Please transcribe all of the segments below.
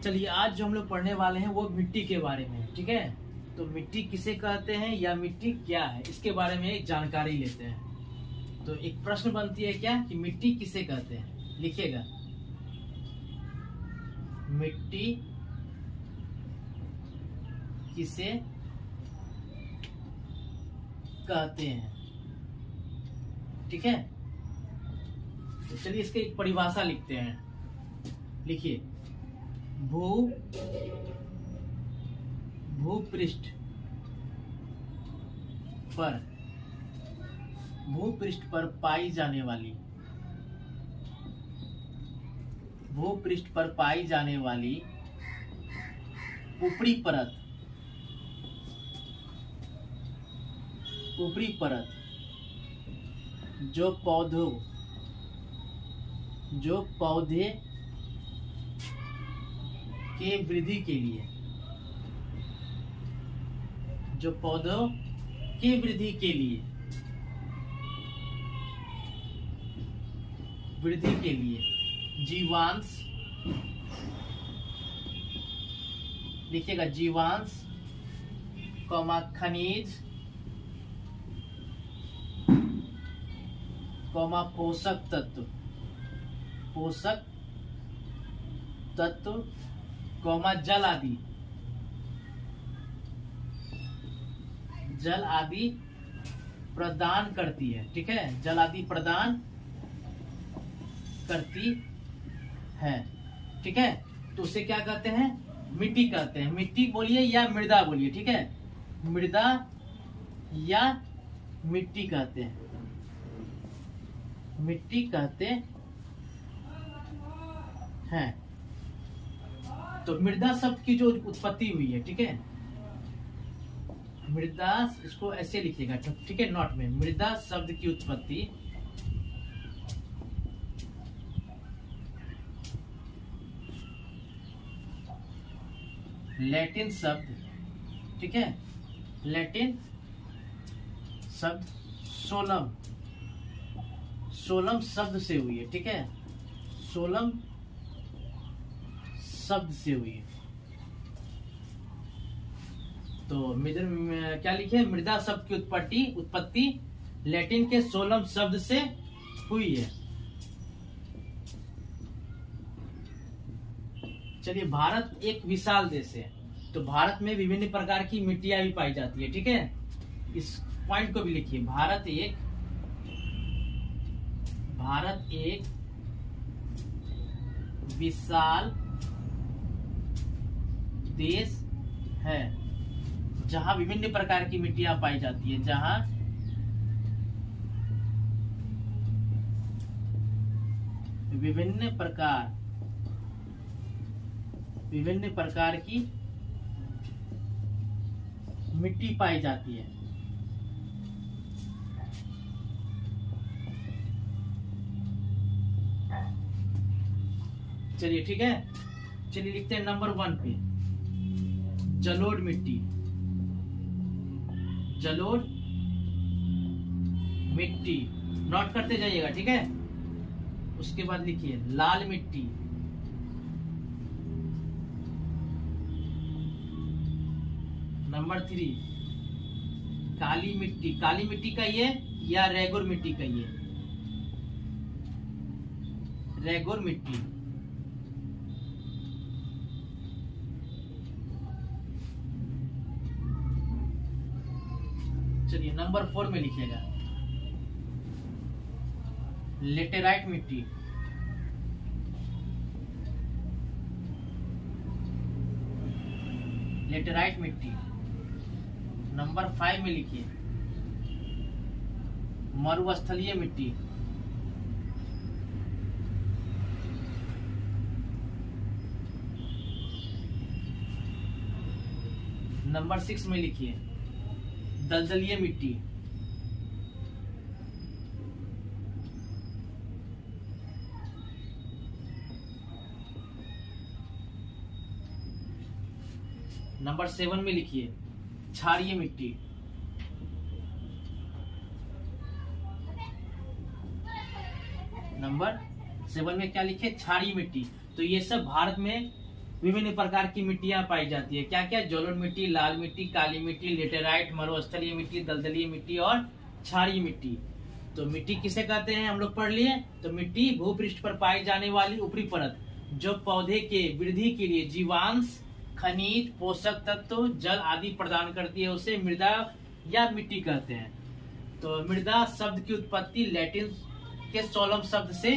चलिए आज जो हम लोग पढ़ने वाले हैं वो मिट्टी के बारे में है, ठीक है। तो मिट्टी किसे कहते हैं या मिट्टी क्या है, इसके बारे में एक जानकारी लेते हैं। तो एक प्रश्न बनती है क्या कि मिट्टी किसे कहते हैं, लिखिएगा मिट्टी किसे कहते हैं, ठीक है। तो चलिए इसके एक परिभाषा लिखते हैं। लिखिए भूपृष्ठ पर पाई जाने वाली ऊपरी परत जो पौधे के वृद्धि के लिए जीवांश, लिखिएगा जीवांश, खनिज, पोषक तत्व, जल आदि प्रदान करती है, ठीक है। जल आदि प्रदान करती है, ठीक है। तो उसे क्या कहते हैं, मिट्टी कहते हैं। मिट्टी बोलिए या मृदा बोलिए, ठीक है। मृदा या मिट्टी कहते हैं, मिट्टी कहते हैं। तो मृदा शब्द की जो उत्पत्ति हुई है, ठीक है, मृदा, इसको ऐसे लिखिएगा, ठीक है, नोट में। मृदा शब्द की उत्पत्ति लैटिन शब्द, ठीक है, लैटिन शब्द सोलम शब्द से हुई है, ठीक है। सोलम शब्द से हुई है। तो क्या लिखे, मृदा शब्द की उत्पत्ति लैटिन के सोलम शब्द से हुई है। चलिए, भारत एक विशाल देश है, तो भारत में विभिन्न प्रकार की मिट्टियां भी पाई जाती है, ठीक है। इस पॉइंट को भी लिखिए, भारत एक विशाल देश है जहां विभिन्न प्रकार की मिट्टियां पाई जाती है, जहां विभिन्न प्रकार की मिट्टी पाई जाती है। चलिए, ठीक है। चलिए लिखते हैं नंबर 1 पे जलोढ़ मिट्टी। नोट करते जाइएगा, ठीक है। उसके बाद लिखिए लाल मिट्टी, नंबर 3 काली मिट्टी कहिए या रेगुर मिट्टी कहिए, रेगुर मिट्टी। चलिए नंबर 4 में लिखिएगा लेटेराइट मिट्टी, नंबर 5 में लिखिए मरुस्थलीय मिट्टी, नंबर 6 में लिखिए दलदलीय मिट्टी, नंबर 7 में लिखिए क्षारीय मिट्टी, नंबर 7 में क्या लिखे, क्षारीय मिट्टी। तो ये सब भारत में विभिन्न प्रकार की मिट्टियां पाई जाती है। क्या क्या? जलोढ़ मिट्टी, लाल मिट्टी, काली मिट्टी, लेटेराइट, मरुस्थलीय मिट्टी, दलदलीय मिट्टी और क्षारीय मिट्टी। तो मिट्टी किसे कहते हैं हम लोग पढ़ लिए। तो मिट्टी भूपृष्ठ पर पाई जाने वाली ऊपरी परत जो पौधे के वृद्धि के लिए जीवांश, खनिज, पोषक तत्व, जल आदि प्रदान करती है, उसे मृदा या मिट्टी कहते हैं। तो मृदा शब्द की उत्पत्ति लैटिन के सोलम शब्द से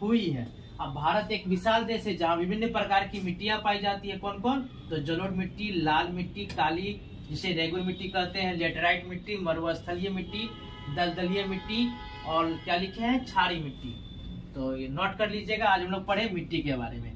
हुई है। अब भारत एक विशाल देश है जहाँ विभिन्न प्रकार की मिट्टियां पाई जाती है। कौन कौन? तो जलोढ़ मिट्टी, लाल मिट्टी, काली जिसे रेगुर मिट्टी कहते हैं, लेटराइट मिट्टी, मरुस्थलीय मिट्टी, दलदलीय मिट्टी और क्या लिखे हैं? क्षारीय मिट्टी। तो ये नोट कर लीजिएगा, आज हम लोग पढ़े मिट्टी के बारे में।